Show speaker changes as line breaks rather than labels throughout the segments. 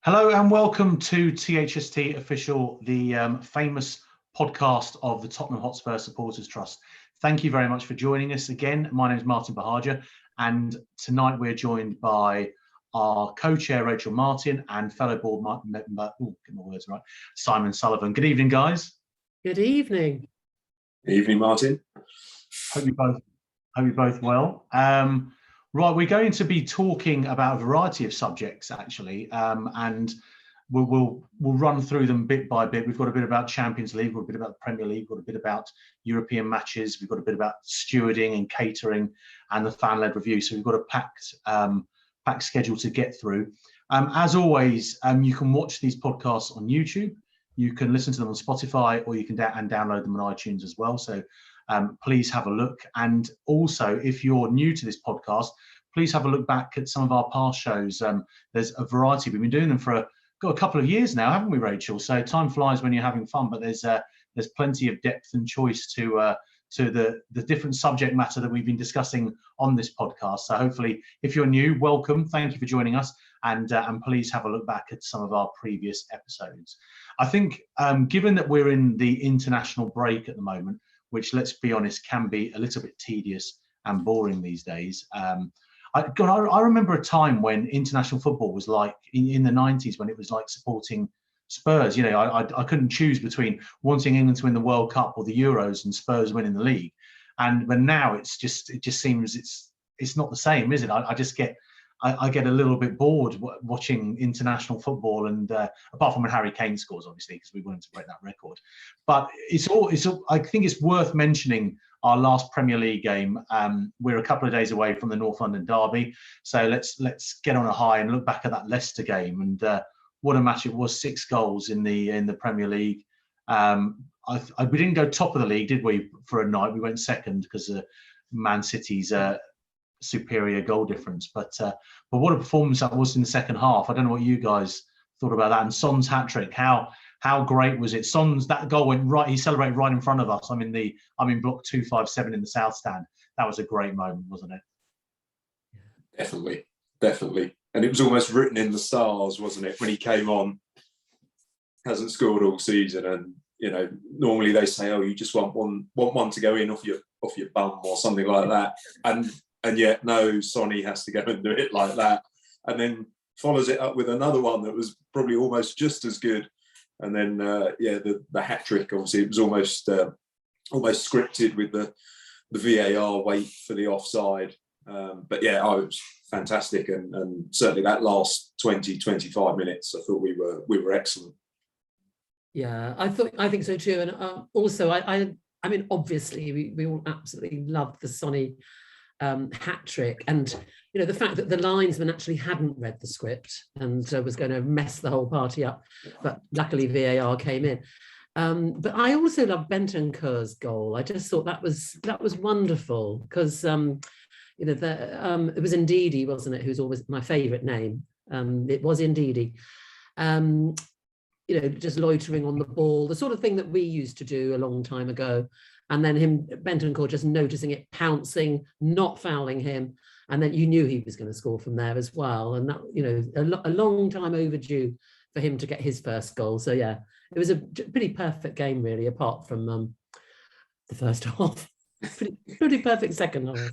Hello and welcome to THST Official, the famous podcast of the Tottenham Hotspur Supporters Trust. Thank you very much for joining us again. My name is Martin Buhagiar, and tonight we're joined by our co-chair Rachel Martin and fellow board member, get my words right, Simon Sullivan. Good evening, guys.
Good evening.
Good evening, Martin.
Hope you're both well. Right, we're going to be talking about a variety of subjects actually, and we'll run through them bit by bit. We've got a bit about Champions League, we've got a bit about the Premier League, we've got a bit about European matches, we've got a bit about stewarding and catering and the fan-led review. So we've got a packed schedule to get through. As always, you can watch these podcasts on YouTube. You can listen to them on Spotify, or you can download them on iTunes as well. So please have a look. And also, if you're new to this podcast, please have a look back at some of our past shows. There's a variety. We've been doing them for got a couple of years now, haven't we, Rachel? So time flies when you're having fun, but there's plenty of depth and choice to the different subject matter that we've been discussing on this podcast. So hopefully, if you're new, welcome. Thank you for joining us, and please have a look back at some of our previous episodes. I think, given that we're in the international break at the moment, which, let's be honest, can be a little bit tedious and boring these days. I remember a time when international football was like in the 90s, when it was like supporting Spurs. You know, I couldn't choose between wanting England to win the World Cup or the Euros and Spurs winning the league. But now it just seems it's not the same, is it? I get a little bit bored watching international football, and apart from when Harry Kane scores, obviously, because we wanted to break that record. But I think it's worth mentioning our last Premier League game. We're a couple of days away from the North London derby, so let's get on a high and look back at that Leicester game. And what a match it was! 6 goals in the Premier League. We didn't go top of the league, did we? For a night, we went second because of Man City's superior goal difference, but what a performance that was in the second half. I don't know what you guys thought about that. And Son's hat-trick, how great was it? That goal went right, he celebrated right in front of us. I'm in block 257 in the South Stand. That was a great moment, wasn't it?
Definitely. And it was almost written in the stars, wasn't it, when he came on? Hasn't scored all season, and you know, normally they say, oh, you just want one to go in off your bum or something like that, and yet, no, Sonny has to go and do it like that. And then follows it up with another one that was probably almost just as good. And then, the hat-trick, obviously, it was almost scripted with the VAR wait for the offside. But it was fantastic. And certainly that last 20-25 minutes, I thought we were excellent. Yeah,
I think so too. And also, I mean, obviously, we all absolutely loved the Sonny hat-trick, and you know, the fact that the linesman actually hadn't read the script and was going to mess the whole party up, but luckily VAR came in. But I also love Bentancur's goal. I just thought that was wonderful, because it was Ndidi, wasn't it, who's always my favourite name. It was Ndidi. Just loitering on the ball, the sort of thing that we used to do a long time ago. And then Bentancur just noticing it, pouncing, not fouling him. And then you knew he was going to score from there as well. And that, a long time overdue for him to get his first goal. So, yeah, it was a pretty perfect game, really, apart from the first half. pretty perfect second half.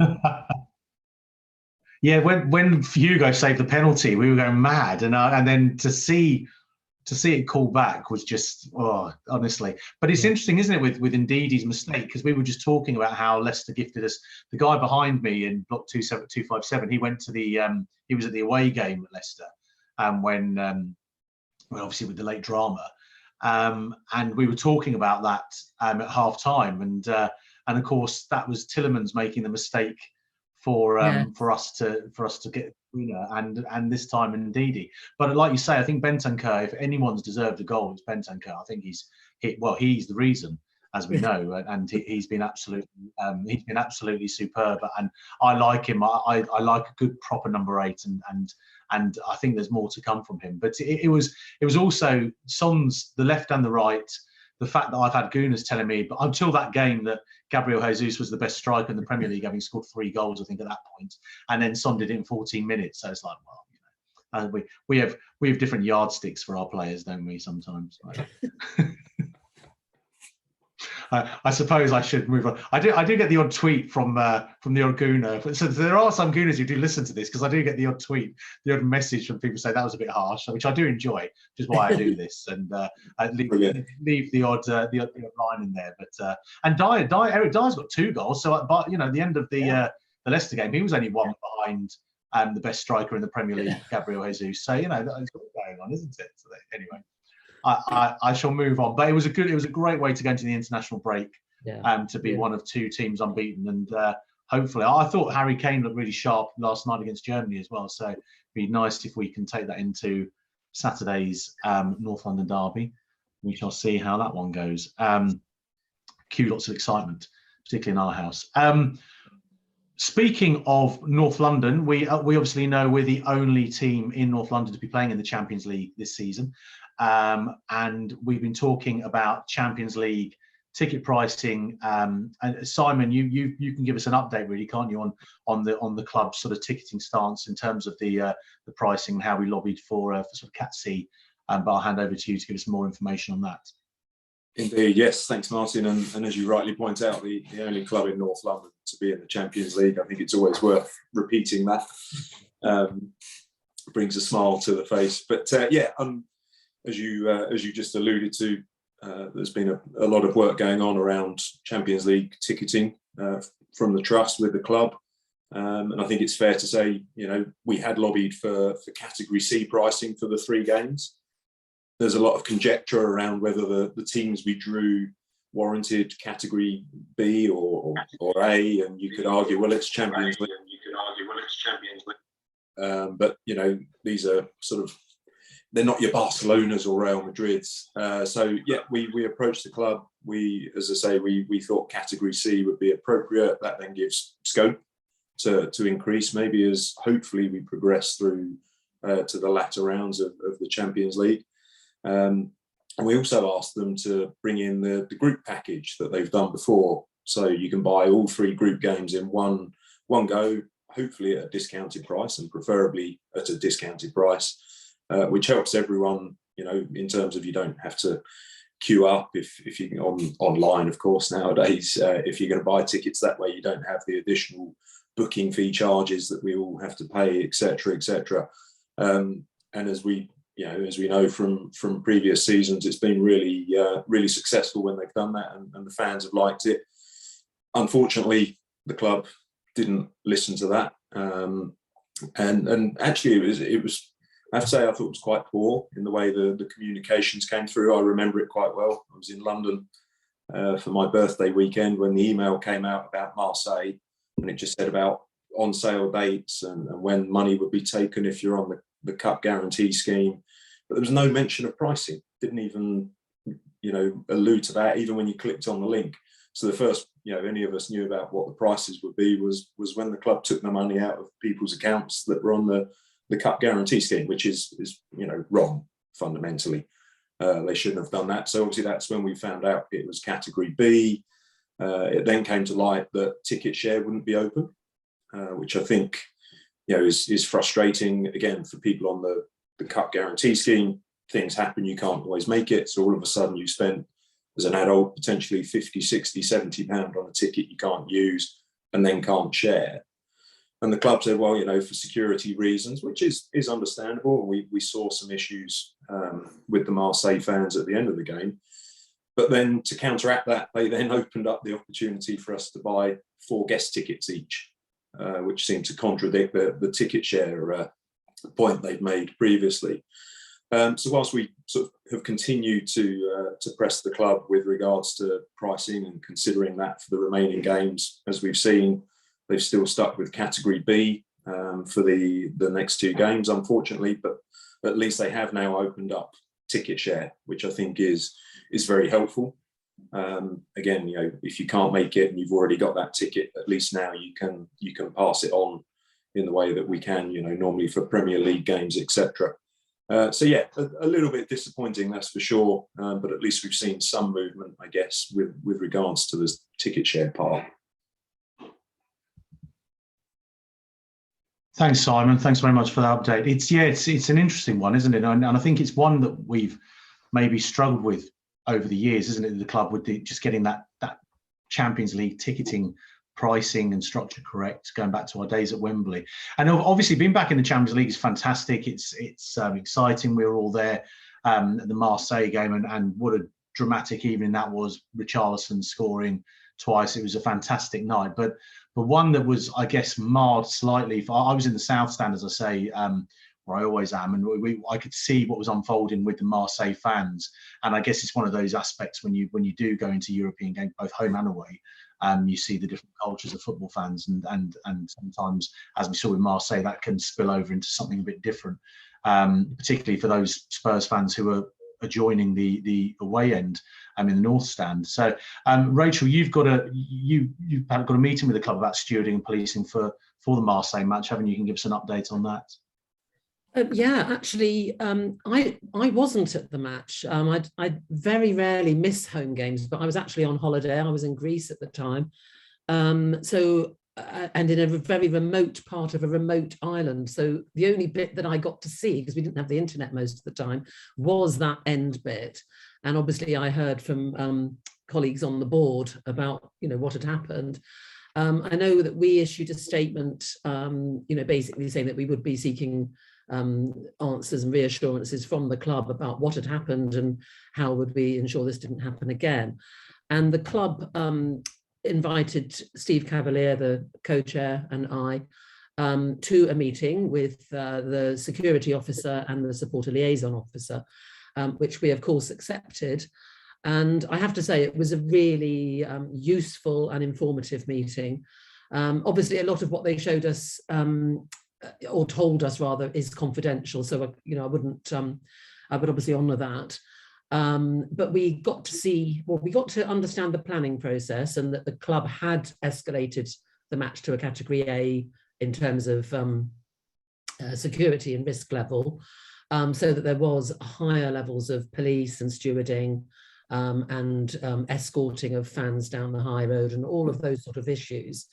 Yeah, when Hugo saved the penalty, we were going mad. And then to see it called back was just, honestly. But it's interesting, isn't it, with Ndidi's mistake, because we were just talking about how Leicester gifted us. The guy behind me in block 257, he went to he was at the away game at Leicester, when obviously with the late drama, and we were talking about that at half time, and of course that was Tielemans making the mistake for us to get, and this time Ndidi. But like you say, I think Bentancur, if anyone's deserved a goal, it's Bentancur. I think he's the reason, as we know, and he's been absolutely superb. And I like him. I like a good proper number 8, and I think there's more to come from him. But it was also Son's the left and the right. The fact that I've had Gooners telling me, but until that game, that Gabriel Jesus was the best striker in the Premier League, having scored 3 goals, I think, at that point. And then Son did it in 14 minutes. So it's like, well, we have different yardsticks for our players, don't we? Sometimes. I suppose I should move on. I do get the odd tweet from the odd gooner. So there are some gooners who do listen to this, because I do get the odd tweet, the odd message from people say that was a bit harsh, which I do enjoy, which is why I do this, and I leave the odd line in there. But and Eric Dyer's got 2 goals. So but at the end of the Leicester game, he was only 1 behind the best striker in the Premier League, Gabriel Jesus. So that's all going on, isn't it? So anyway. I shall move on, but it was a great way to go into the international break, to be one of 2 teams unbeaten, and hopefully, I thought Harry Kane looked really sharp last night against Germany as well. So it'd be nice if we can take that into Saturday's North London derby. We shall see how that one goes. Cue lots of excitement, particularly in our house. Speaking of North London, we obviously know we're the only team in North London to be playing in the Champions League this season. And we've been talking about Champions League ticket pricing. And Simon, you can give us an update, really, can't you, on the club's sort of ticketing stance in terms of the pricing and how we lobbied for sort of Cat C. But I'll hand over to you to give us more information on that.
Indeed, yes. Thanks, Martin. And as you rightly point out, the only club in North London to be in the Champions League. I think it's always worth repeating that. Brings a smile to the face. But as you just alluded to, there's been a lot of work going on around Champions League ticketing from the trust with the club, and I think it's fair to say, we had lobbied for Category C pricing for the 3 games. There's a lot of conjecture around whether the teams we drew warranted Category B or A, and you could argue, well, it's Champions League. But these are sort of, they're not your Barcelonas or Real Madrids. So we approached the club. As I say, we thought Category C would be appropriate. That then gives scope to increase, maybe as hopefully we progress through to the latter rounds of the Champions League. And we also asked them to bring in the group package that they've done before. So you can buy all 3 group games in one go, hopefully at a discounted price, and preferably at a discounted price. Which helps everyone, in terms of you don't have to queue up if you can online, of course, nowadays. If you're going to buy tickets that way, you don't have the additional booking fee charges that we all have to pay, etc., etc. And as we know from previous seasons, it's been really successful when they've done that, and the fans have liked it. Unfortunately, the club didn't listen to that, and actually it was. I have to say, I thought it was quite poor in the way the communications came through. I remember it quite well. I was in London for my birthday weekend when the email came out about Marseille, and it just said about on-sale dates and when money would be taken if you're on the cup guarantee scheme. But there was no mention of pricing. Didn't even, allude to that, even when you clicked on the link. So the first, any of us knew about what the prices would be was when the club took the money out of people's accounts that were on the cup guarantee scheme, which is wrong fundamentally. They shouldn't have done that. So obviously that's when we found out it was Category B. It then came to light that ticket share wouldn't be open, which I think is frustrating again for people on the cup guarantee scheme. Things happen, you can't always make it, so all of a sudden you spend as an adult potentially 50, 60, 70 pound on a ticket you can't use and then can't share. And the club said, well, for security reasons, which is understandable. We saw some issues with the Marseille fans at the end of the game. But then to counteract that, they then opened up the opportunity for us to buy 4 guest tickets each, which seemed to contradict the ticket share point they'd made previously. So whilst we sort of have continued to press the club with regards to pricing and considering that for the remaining games, as we've seen, they've still stuck with Category B for the next 2 games, unfortunately, but at least they have now opened up ticket share, which I think is very helpful. Again, if you can't make it and you've already got that ticket, at least now you can pass it on in the way that we can, normally for Premier League games, etc. So yeah, a little bit disappointing, that's for sure, but at least we've seen some movement, I guess, with regards to the ticket share part.
Thanks, Simon. Thanks very much for the update. It's an interesting one, isn't it? And I think it's one that we've maybe struggled with over the years, isn't it? The club with just getting that Champions League ticketing pricing and structure correct, going back to our days at Wembley. And obviously being back in the Champions League is fantastic. It's exciting. We were all there at the Marseille game, and what a dramatic evening that was. Richarlison scoring twice. It was a fantastic night, but one that was, I guess, marred slightly. I was in the South Stand, as I say, where I always am, and I could see what was unfolding with the Marseille fans. And I guess it's one of those aspects when you do go into European games, both home and away, you see the different cultures of football fans, and sometimes, as we saw with Marseille, that can spill over into something a bit different, particularly for those Spurs fans who are adjoining the away end in the North Stand. So, Rachel, you've got a meeting with the club about stewarding and policing for the Marseille match, haven't you? You can give us an update on that.
Yeah, actually, I wasn't at the match. I very rarely miss home games, but I was actually on holiday. I was in Greece at the time. And in a very remote part of a remote island. So the only bit that I got to see, because we didn't have the internet most of the time, was that end bit. And obviously I heard from colleagues on the board about, what had happened. I know that we issued a statement, basically saying that we would be seeking answers and reassurances from the club about what had happened and how would we ensure this didn't happen again. And the club invited Steve Cavalier, the co-chair, and I to a meeting with the security officer and the supporter liaison officer, which we of course accepted. And I have to say it was a really useful and informative meeting. Obviously a lot of what they showed us or told us rather is confidential, so I wouldn't I would obviously honour that. But we got to understand the planning process, and that the club had escalated the match to a category A in terms of security and risk level, so that there was higher levels of police and stewarding and escorting of fans down the high road and all of those sort of issues.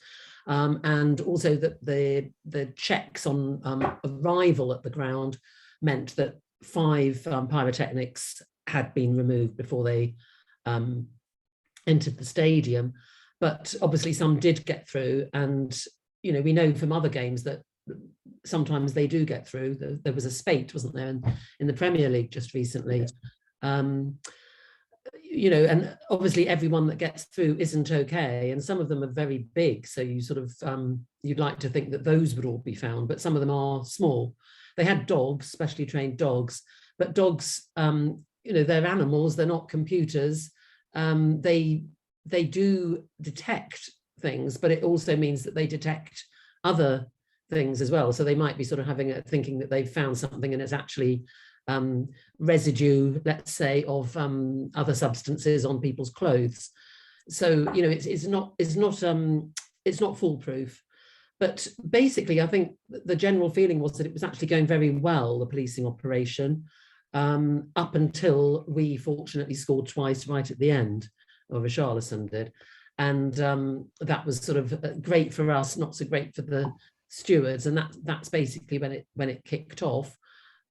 And also that the checks on arrival at the ground meant that 5 pyrotechnics had been removed before they entered the stadium, but obviously some did get through. And we know from other games that sometimes they do get through. There was a spate, wasn't there, in the Premier League just recently. And obviously everyone that gets through isn't okay, and some of them are very big, so you sort of you'd like to think that those would all be found, but some of them are small. They had dogs, specially trained dogs, but dogs, they're animals, they're not computers. They do detect things, but it also means that they detect other things as well. So they might be sort of thinking that they've found something, and it's actually residue, let's say, of other substances on people's clothes. So it's not foolproof. But basically, I think the general feeling was that it was actually going very well, the policing operation, up until we fortunately scored twice right at the end, or Richarlison did. And that was sort of great for us, not so great for the stewards. And that's basically when it kicked off.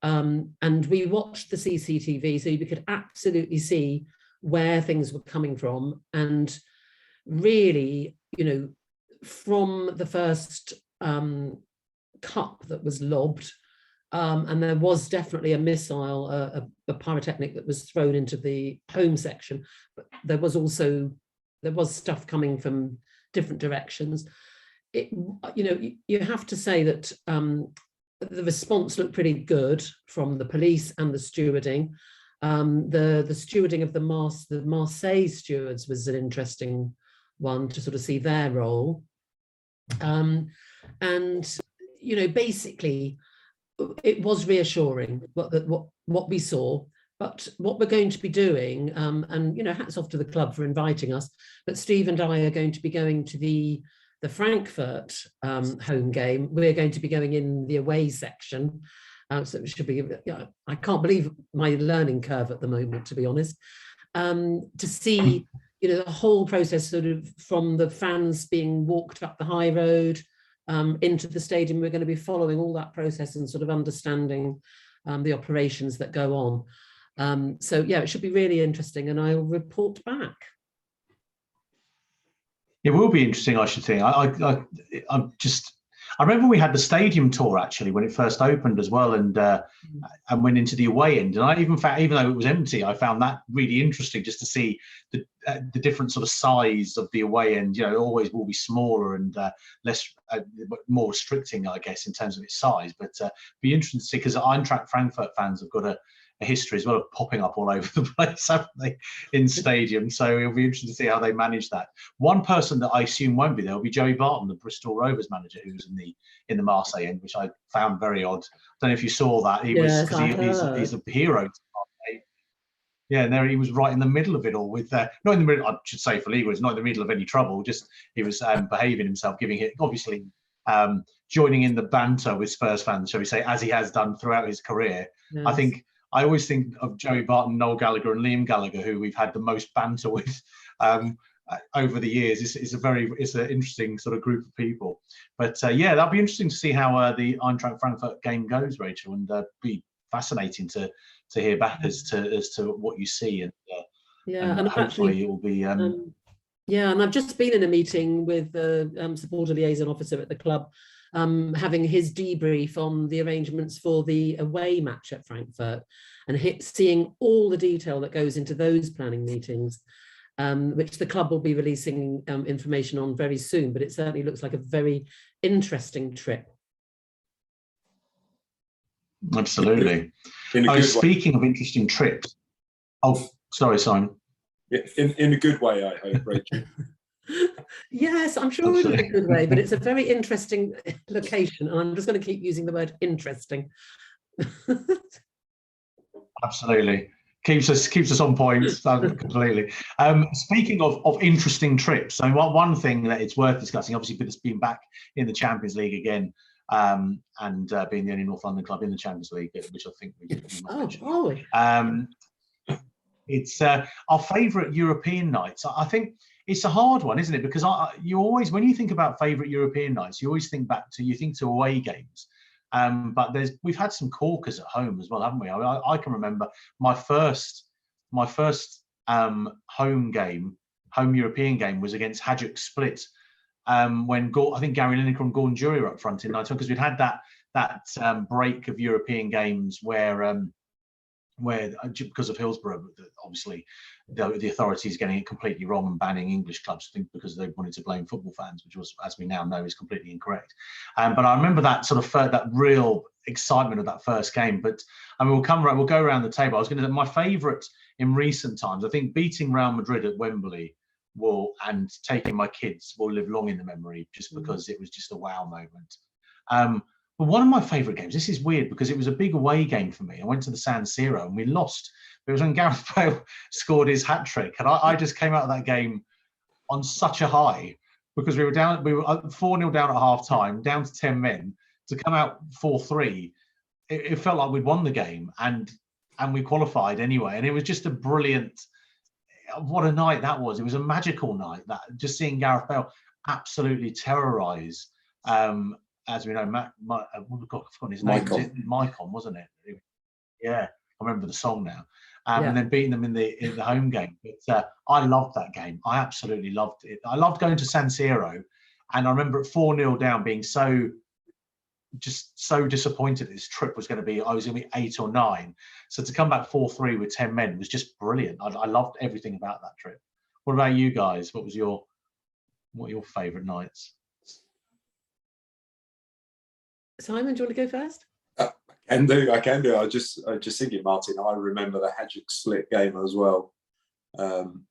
And we watched the CCTV, so we could absolutely see where things were coming from. And really, from the first cup that was lobbed, and there was definitely a missile, a pyrotechnic that was thrown into the home section, but there was stuff coming from different directions. You have to say that the response looked pretty good from the police and the stewarding. The stewarding of the Marseille stewards was an interesting one to sort of see their role. And basically it was reassuring what we saw. But what we're going to be doing, and hats off to the club for inviting us, but Steve and I are going to be going to the Frankfurt home game. We're going to be going in the away section. So it should be, I can't believe my learning curve at the moment, to be honest, to see, the whole process sort of from the fans being walked up the high road into the stadium. We're going to be following all that process and sort of understanding the operations that go on. So yeah, it should be really interesting, and I'll report back.
It will be interesting, I should think. I remember we had the stadium tour actually when it first opened as well, and went into the away end. And I even found, even though it was empty, I found that really interesting just to see the different sort of size of the away end. You know, it always will be smaller and less, more restricting, I guess, in terms of its size. But be interesting to see, because Eintracht Frankfurt fans have got a history as well of popping up all over the place, haven't they, in stadiums? So it'll be interesting to see how they manage that. One person that I assume won't be there will be Joey Barton, the Bristol Rovers manager, who was in the Marseille end, which I found very odd. I don't know if you saw that. He was, because he's a hero. Yeah, and there he was, right in the middle of it all, with not in the middle, I should say for legal, it's not in the middle of any trouble. Just he was behaving himself, giving it, obviously joining in the banter with Spurs fans, shall we say, as he has done throughout his career. Yes. I always think of Joey Barton, Noel Gallagher, and Liam Gallagher, who we've had the most banter with over the years. It's an interesting sort of group of people. But yeah, that'll be interesting to see how the Eintracht Frankfurt game goes, Rachel, and be fascinating to hear back as to what you see, and hopefully it will be.
Yeah, and I've just been in a meeting with the supporter liaison officer at the club, having his debrief on the arrangements for the away match at Frankfurt, and seeing all the detail that goes into those planning meetings, which the club will be releasing information on very soon. But it certainly looks like a very interesting trip.
Absolutely. Speaking of interesting trips, sorry, Simon.
In a good way, I hope, Rachel.
Yes, I'm sure in a good way, but it's a very interesting location, and I'm just going to keep using the word interesting.
Absolutely. Keeps us on point completely. Speaking of interesting trips, so one thing that it's worth discussing, obviously, it's been back in the Champions League again, and being the only North London club in the Champions League, which I think we mentioned. It's our favourite European nights. I think it's a hard one, isn't it? Because you always, when you think about favourite European nights, you always think to away games. But we've had some corkers at home as well, haven't we? I can remember my first home European game was against Hajduk Split, when I think Gary Lineker and Gordon Jury were up front in 91, because we'd had that break of European games where because of Hillsborough, obviously the authorities getting it completely wrong and banning English clubs, I think, because they wanted to blame football fans, which was, as we now know, is completely incorrect. But I remember that sort of that real excitement of that first game. But I mean, we'll go around the table. I was going to say my favourite in recent times, I think beating Real Madrid at Wembley and taking my kids will live long in the memory, just because it was just a wow moment. But one of my favourite games, this is weird because it was a big away game for me. I went to the San Siro and we lost. It was when Gareth Bale scored his hat-trick. And I just came out of that game on such a high, because we were 4-0 down at half-time, down to 10 men, to come out 4-3. It felt like we'd won the game, and we qualified anyway. And it was just a brilliant, what a night that was. It was a magical night, that just seeing Gareth Bale absolutely terrorise, as we know, I've forgotten his name. Maicon, wasn't it? Yeah, I remember the song now. And then beating them in the home game. But I loved that game. I absolutely loved it. I loved going to San Siro, and I remember at 4-0 down being so disappointed this trip was going to be. I was going to be 8 or 9. So to come back 4-3 with 10 men was just brilliant. I loved everything about that trip. What about you guys? What are your favourite nights?
Simon, do you want to go first?
I can do. I just thinking, Martin, I remember the Hajduk Split game as well. And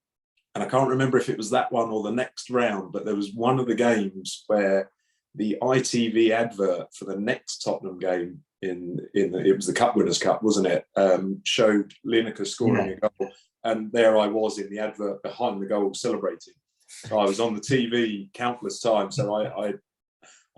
I can't remember if it was that one or the next round, but there was one of the games where the ITV advert for the next Tottenham game it was the Cup Winners' Cup, wasn't it? Showed Lineker scoring a goal, and there I was in the advert behind the goal celebrating. So I was on the TV countless times, so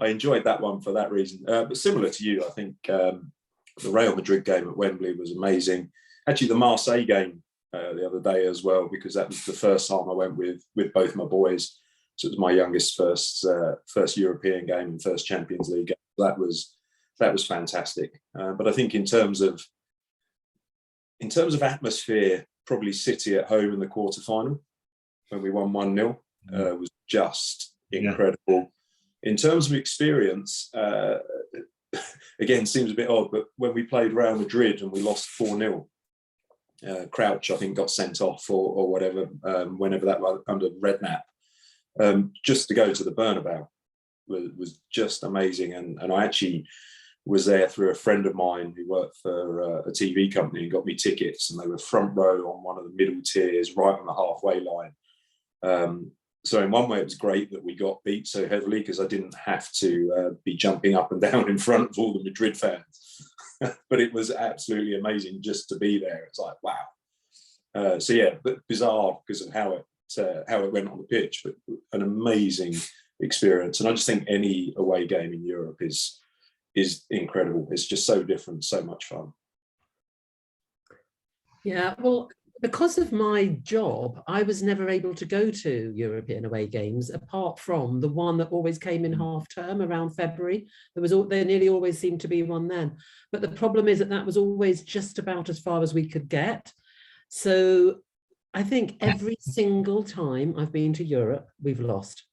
I enjoyed that one for that reason. But similar to you, I think the Real Madrid game at Wembley was amazing. Actually, the Marseille game the other day as well, because that was the first time I went with both my boys. So it was my youngest first European game and first Champions League game. That was fantastic. But I think in terms of atmosphere, probably City at home in the quarter-final when we won 1-0 was just incredible. In terms of experience, again, seems a bit odd, but when we played Real Madrid and we lost 4-0, Crouch, I think, got sent off or whatever, whenever that was under Redknapp, just to go to the Bernabeu was just amazing. And I actually was there through a friend of mine who worked for a TV company and got me tickets, and they were front row on one of the middle tiers, right on the halfway line. So in one way, it was great that we got beat so heavily because I didn't have to be jumping up and down in front of all the Madrid fans. But it was absolutely amazing just to be there. It's like, wow. So yeah, but bizarre because of how it went on the pitch, but an amazing experience. And I just think any away game in Europe is incredible. It's just so different, so much fun.
Yeah, well, because of my job, I was never able to go to European away games, apart from the one that always came in half term around February. There nearly always seemed to be one then. But the problem is that was always just about as far as we could get. So I think every single time I've been to Europe, we've lost.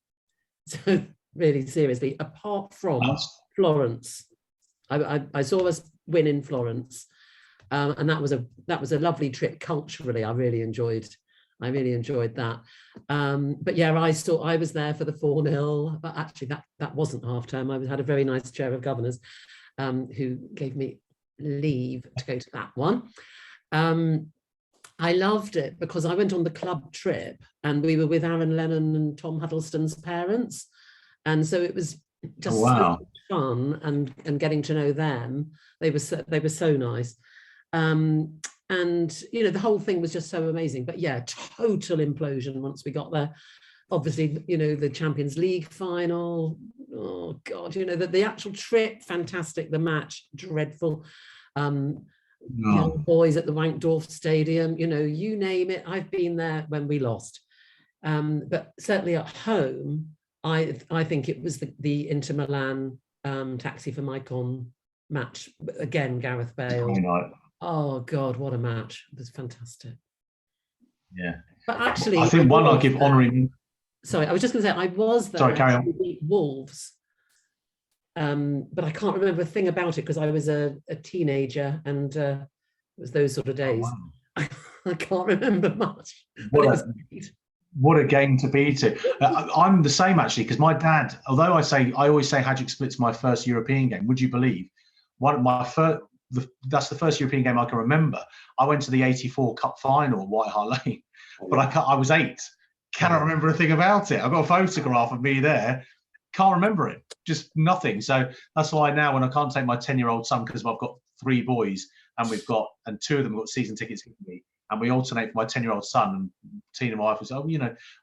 So really, seriously, apart from Florence. I saw us win in Florence. And that was a lovely trip culturally. I really enjoyed that. But yeah, I was there for the 4-0, but actually that wasn't half term. I had a very nice chair of governors who gave me leave to go to that one. I loved it because I went on the club trip and we were with Aaron Lennon and Tom Huddleston's parents. And so it was just so much fun and getting to know them. They were so nice. And the whole thing was just so amazing. But yeah, total implosion once we got there. Obviously, the Champions League final, oh god, the actual trip, fantastic. The match, dreadful. Young boys at the Wankdorf Stadium, you name it, I've been there when we lost. But certainly at home, I think it was the Inter Milan Taxi for Maicon match. Again, Gareth Bale. Oh God, what a match. It was fantastic.
Yeah.
But actually,
I think one I'll give honouring.
Sorry, I was just going to say, I was there.
Sorry, carry on.
We beat Wolves. But I can't remember a thing about it because I was a teenager and it was those sort of days. Oh, wow. I can't remember much.
What a game to be to. I'm the same actually, because my dad, although I always say Hajduk Split's my first European game, would you believe? That's the first European game I can remember. I went to the '84 Cup final at White Hart Lane, but I was 8. Cannot remember a thing about it. I've got a photograph of me there. Can't remember it. Just nothing. So that's why now when I can't take my 10-year-old son, because I've got 3 boys and 2 of them got season tickets with me, and we alternate for my 10-year-old son, and Tina, my wife, was,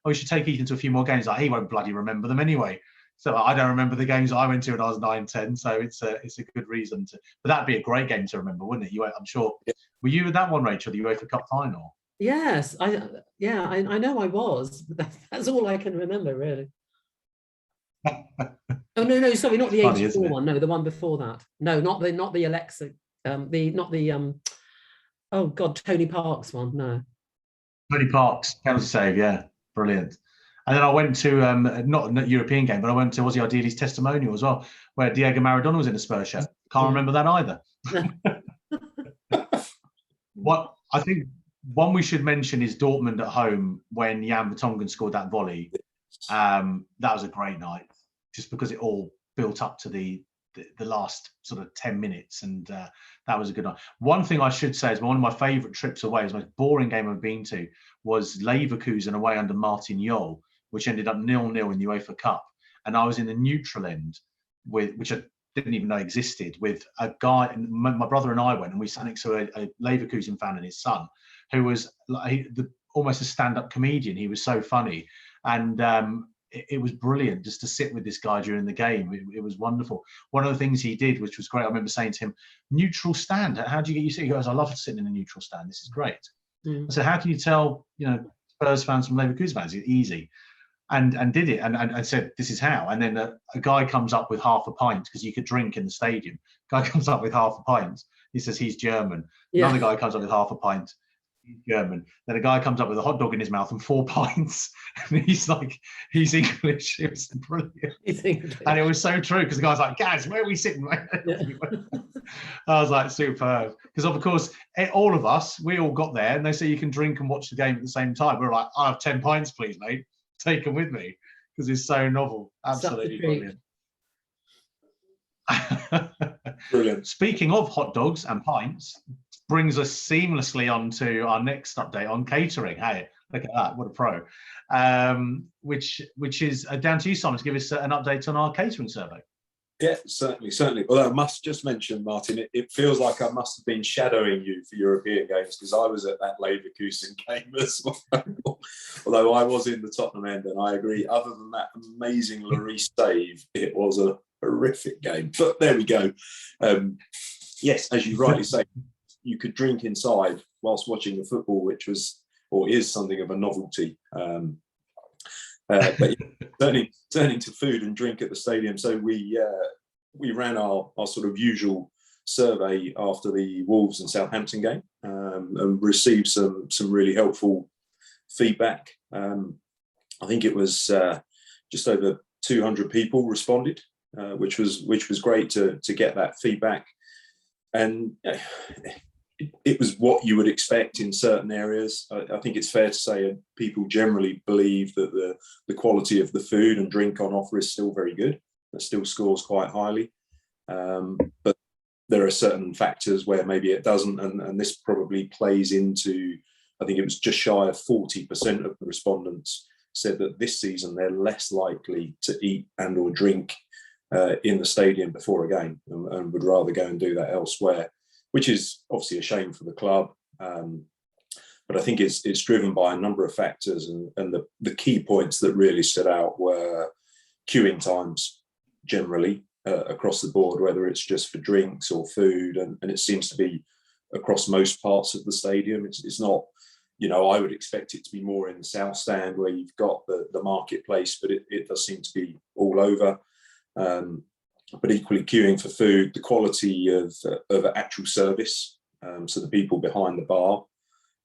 we should take Ethan to a few more games. Like, he won't bloody remember them anyway. So I don't remember the games I went to when I was 9, 10. So it's a good reason to. But that'd be a great game to remember, wouldn't it? I'm sure. Yeah. Were you at that one, Rachel? The UEFA Cup final?
Yes, I know I was. But that's all I can remember, really. Oh no, sorry, not the '84 one. No, the one before that. No, not the Alexa. Oh God, Tony Parks one. No.
Tony Parks, penalty save. Yeah, brilliant. And then I went to not a European game, but I went to Ozzy Ideali's testimonial as well, where Diego Maradona was in a Spurs shirt. Can't remember that either. What I think one we should mention is Dortmund at home when Jan Vertonghen scored that volley. That was a great night, just because it all built up to the last sort of 10 minutes, and that was a good night. One thing I should say is one of my favourite trips away, the most boring game I've been to, was Leverkusen away under Martin Jol, which ended up 0-0 in the UEFA Cup. And I was in the neutral end, which I didn't even know existed, with a guy, and my brother and I went, and we sat next to a Leverkusen fan and his son, who was almost a stand-up comedian. He was so funny. And it was brilliant just to sit with this guy during the game. It was wonderful. One of the things he did, which was great, I remember saying to him, neutral stand, how do you get used to it? He goes, I love sitting in a neutral stand. This is great. I said, how can you tell, Spurs fans from Leverkusen fans? It's easy. and did it and said, this is how. And then a guy comes up with half a pint, because you could drink in the stadium. Guy comes up with half a pint. He says he's German.
Yeah.
Another guy comes up with half a pint. He's German. Then a guy comes up with a hot dog in his mouth and 4 pints. And he's like, he's English. It was brilliant.
He's English.
And it was so true, because the guy's like, Gaz, where are we sitting?
Yeah.
I was like, superb. Because of course, all of us, we all got there, and they say you can drink and watch the game at the same time. We're like, I have 10 pints, please, mate. Take them with me, because it's so novel. Absolutely brilliant.
Brilliant.
Speaking of hot dogs and pints, brings us seamlessly on to our next update on catering. Hey, look at that, what a pro. Which is down to you, Simon, to give us an update on our catering survey.
Yeah, certainly. Although I must just mention, Martin, it feels like I must have been shadowing you for European games, because I was at that Leverkusen game as well. Although I was in the Tottenham end, and I agree, other than that amazing Lloris save, it was a horrific game. But there we go. Yes, as you rightly say, you could drink inside whilst watching the football, which was, or is, something of a novelty. But yeah, turning to food and drink at the stadium. So we ran our sort of usual survey after the Wolves and Southampton game, and received some really helpful feedback. I think it was just over 200 people responded, which was great to get that feedback. And it was what you would expect in certain areas. I think it's fair to say people generally believe that the quality of the food and drink on offer is still very good. That still scores quite highly. But there are certain factors where maybe it doesn't, and this probably plays into, I think it was just shy of 40% of the respondents said that this season they're less likely to eat and or drink in the stadium before a game, and would rather go and do that elsewhere, which is obviously a shame for the club. But I think it's driven by a number of factors, and the key points that really stood out were queuing times generally across the board, whether it's just for drinks or food, and it seems to be across most parts of the stadium. It's not, I would expect it to be more in the south stand where you've got the marketplace, but it does seem to be all over. But equally queuing for food, the quality of actual service, so the people behind the bar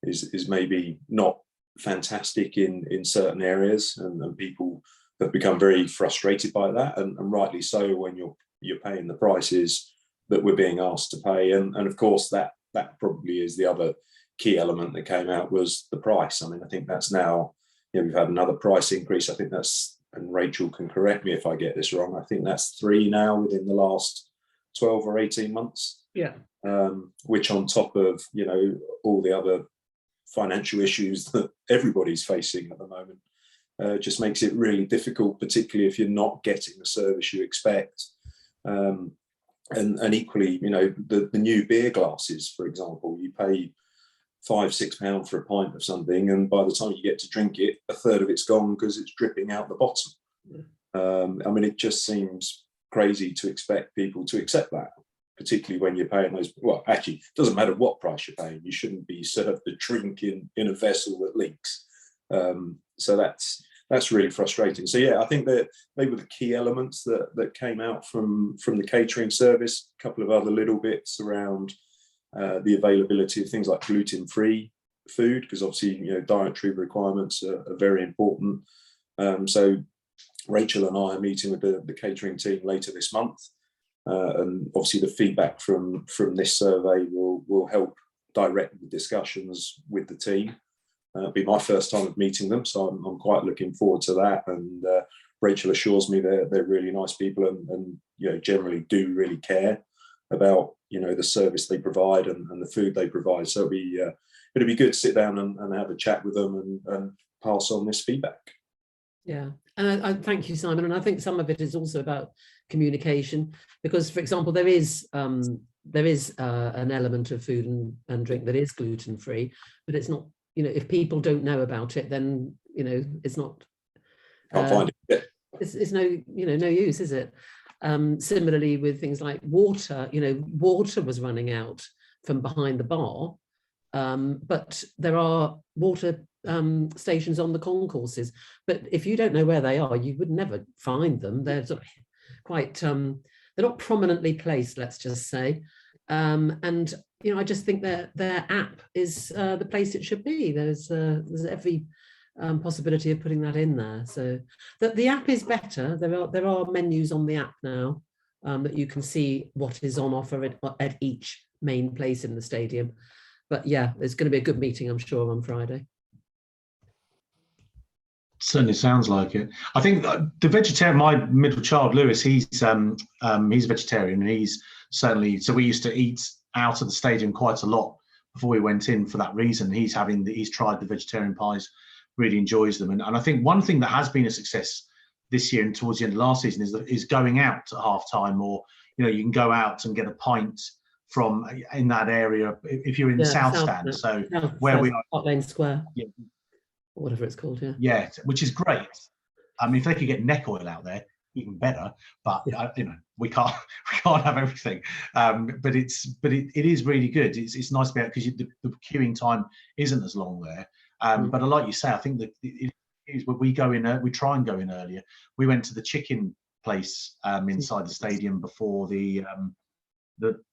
is maybe not fantastic in certain areas, and people have become very frustrated by that, and rightly so when you're paying the prices that we're being asked to pay. And of course that probably is the other key element that came out, was the price. I mean, I think that's now, we've had another price increase. I think that's, and Rachel can correct me if I get this wrong, I think that's 3 now within the last 12 or 18 months.
Yeah.
Which on top of, all the other financial issues that everybody's facing at the moment, just makes it really difficult, particularly if you're not getting the service you expect. And equally, the new beer glasses, for example, you pay £5-6 for a pint of something, and by the time you get to drink it, a third of it's gone because it's dripping out the bottom. I mean, it just seems crazy to expect people to accept that, particularly when you're paying those. Well, actually, it doesn't matter what price you're paying. You shouldn't be served a drink in a vessel that leaks. So that's really frustrating. So yeah, I think that they were the key elements that came out from the catering service. A couple of other little bits around the availability of things like gluten-free food, because obviously dietary requirements are very important. So Rachel and I are meeting with the catering team later this month, and obviously the feedback from this survey will help direct the discussions with the team. It'll be my first time of meeting them, so I'm quite looking forward to that. And Rachel assures me they're really nice people, and generally do really care about the service they provide and the food they provide. So it'll be good to sit down and have a chat with them and pass on this feedback.
Yeah, and I thank you, Simon. And I think some of it is also about communication, because, for example, there is an element of food and drink that is gluten-free, but it's not. If people don't know about it, then it's not.
I'll find it.
It's no use, is it? Similarly with things like water, water was running out from behind the bar, but there are water stations on the concourses. But if you don't know where they are, you would never find them. They're sort of quite, they're not prominently placed, let's just say. And you know, I just think their app is the place it should be. There's every possibility of putting that in there. So the app is better. There are menus on the app now that you can see what is on offer at each main place in the stadium. But yeah, it's going to be a good meeting, I'm sure, on Friday.
Certainly sounds like it. I think the vegetarian, my middle child Lewis, he's a vegetarian, and he's certainly, so we used to eat out of the stadium quite a lot before we went in for that reason. He's tried the vegetarian pies, really enjoys them, and I think one thing that has been a success this year and towards the end of last season is going out at half time, or you know, you can go out and get a pint from in that area if you're in the South Stand. So where we are,
Hot Lane Square.
Yeah.
Whatever it's called,
yeah, which is great. I mean, if they could get neck oil out there, even better. But you know, we can't have everything. But it is really good. It's nice to be out because the queuing time isn't as long there. But like you say, I think that it is when we go in. We try and go in earlier. We went to the chicken place inside the stadium before the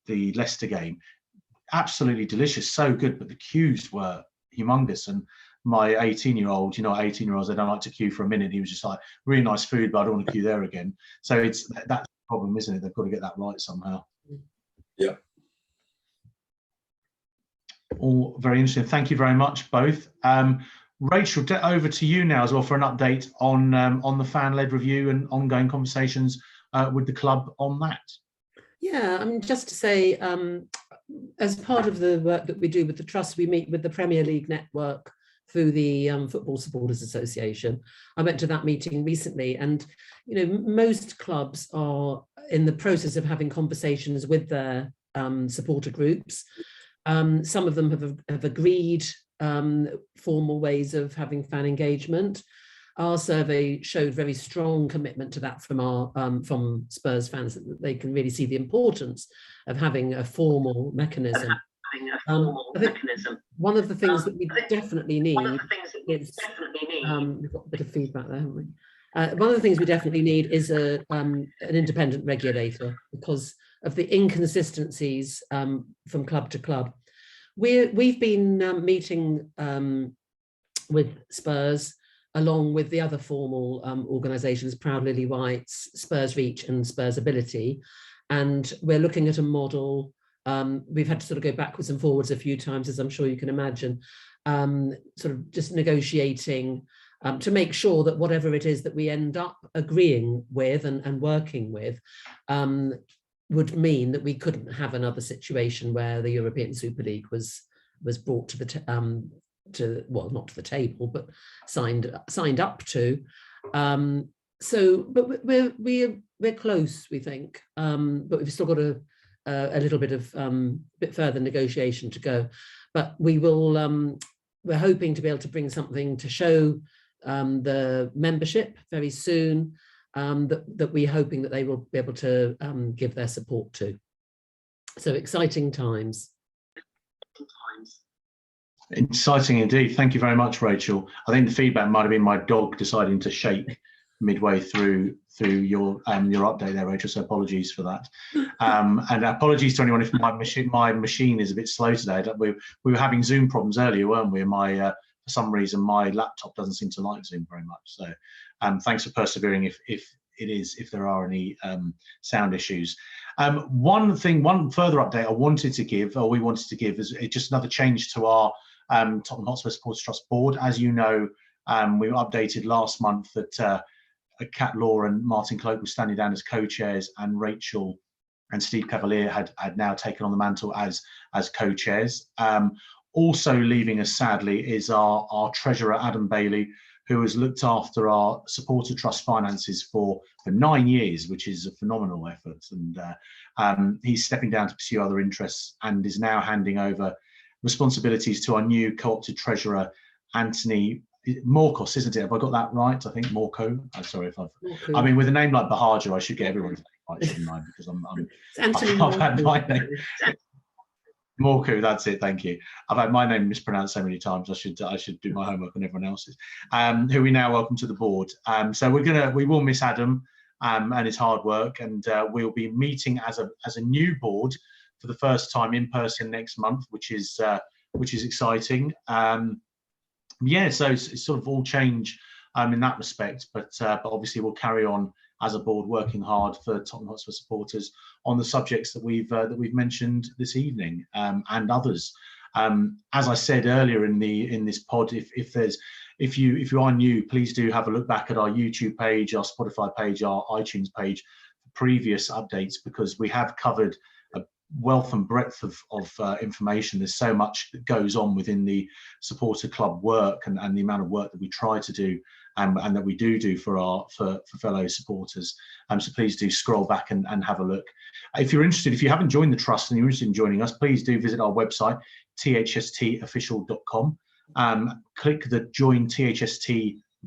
Leicester game. Absolutely delicious, so good. But the queues were humongous, and my 18-year-old, you know, 18-year-olds, they don't like to queue for a minute. He was just like, really nice food, but I don't want to queue there again. So that's the problem, isn't it? They've got to get that right somehow.
Yeah.
All very interesting. Thank you very much, both. Rachel, over to you now as well for an update on the fan-led review and ongoing conversations with the club on that.
Yeah, I mean, just to say, as part of the work that we do with the Trust, we meet with the Premier League network through the Football Supporters Association. I went to that meeting recently, and you know, most clubs are in the process of having conversations with their supporter groups. Some of them have agreed formal ways of having fan engagement. Our survey showed very strong commitment to that from Spurs fans, that they can really see the importance of having a formal mechanism. I think one of the things that we definitely need is, we've got a bit of feedback there, haven't we? One of the things we definitely need is an independent regulator, because of the inconsistencies from club to club. We've been meeting with Spurs along with the other formal organisations, Proud Lily Whites, Spurs Reach and Spurs Ability, and we're looking at a model. We've had to sort of go backwards and forwards a few times, as I'm sure you can imagine, sort of just negotiating to make sure that whatever it is that we end up agreeing with and working with would mean that we couldn't have another situation where the European Super League was brought to the well, not to the table, but signed up to. But we're close, we think, but we've still got a little bit of bit further negotiation to go. But we will. We're hoping to be able to bring something to show the membership very soon. That we're hoping that they will be able to give their support to. So exciting times.
Exciting indeed. Thank you very much, Rachel. I think the feedback might have been my dog deciding to shake midway through your update there, Rachel. So apologies for that, and apologies to anyone if my machine is a bit slow today. We were having Zoom problems earlier, weren't we? For some reason my laptop doesn't seem to like Zoom very much. So thanks for persevering if there are any sound issues. One further update we wanted to give is just another change to our Tottenham Hotspur Supporters Trust board. As you know, we were updated last month that Kat Law and Martin Cloak were standing down as co-chairs, and Rachel and Steve Cavalier had now taken on the mantle as co-chairs. Also leaving us, sadly, is our treasurer, Adam Bailey, who has looked after our supporter trust finances for 9 years, which is a phenomenal effort. And he's stepping down to pursue other interests and is now handing over responsibilities to our new co-opted treasurer, Anthony Morkos, isn't it? Have I got that right? I think Morco. I'm sorry if I've. I mean, with a name like Buhagiar, I should get everyone's name right, shouldn't I? Because I've had my name. Morku, that's it. Thank you. I've had my name mispronounced so many times. I should do my homework on everyone else's. Who we now welcome to the board. So we will miss Adam and his hard work, and we'll be meeting as a new board for the first time in person next month, which is exciting. Yeah, so it's sort of all change in that respect, but obviously we'll carry on as a board working hard for Tottenham Hotspur supporters on the subjects that we've mentioned this evening, and others. As I said earlier in this pod, if you are new, please do have a look back at our YouTube page, our Spotify page, our iTunes page for previous updates, because we have covered a wealth and breadth of information. There's so much that goes on within the supporter club work, and the amount of work that we try to do and that we do for fellow supporters. So please do scroll back and have a look. If you're interested, if you haven't joined the trust and you're interested in joining us, please do visit our website, thstofficial.com. Click the Join THST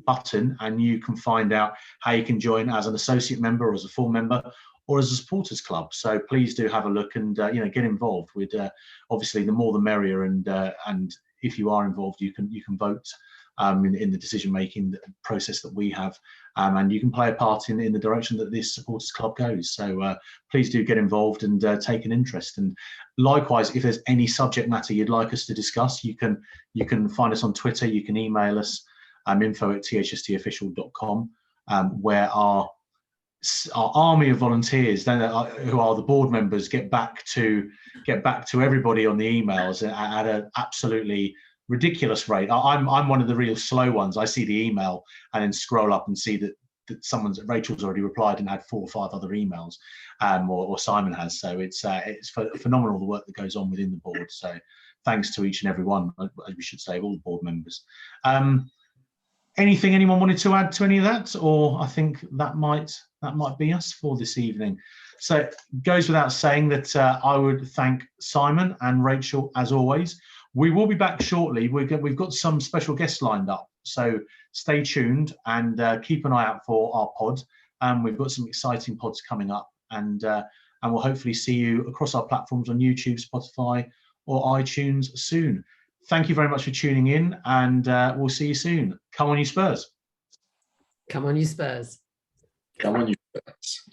button and you can find out how you can join as an associate member or as a full member or as a supporters club. So please do have a look and get involved. With obviously the more the merrier, and if you are involved, you can vote in the decision-making process that we have, and you can play a part in the direction that this supporters club goes. So please do get involved and take an interest. And likewise, if there's any subject matter you'd like us to discuss, you can find us on Twitter. You can email us info@thstofficial.com, where our army of volunteers who are the board members get back to everybody on the emails at an absolutely ridiculous rate. I'm one of the real slow ones. I see the email and then scroll up and see that Rachel's already replied and had 4 or 5 other emails, or Simon has. So it's phenomenal the work that goes on within the board. So thanks to each and every one, as we should say, of all the board members. Anything anyone wanted to add to any of that, or I think that might be us for this evening. So it goes without saying that I would thank Simon and Rachel as always. We will be back shortly. We've got some special guests lined up, so stay tuned and keep an eye out for our pod. We've got some exciting pods coming up, and we'll hopefully see you across our platforms on YouTube, Spotify, or iTunes soon. Thank you very much for tuning in, and we'll see you soon. Come on, you Spurs!
Come on, you Spurs!
Come on, you Spurs!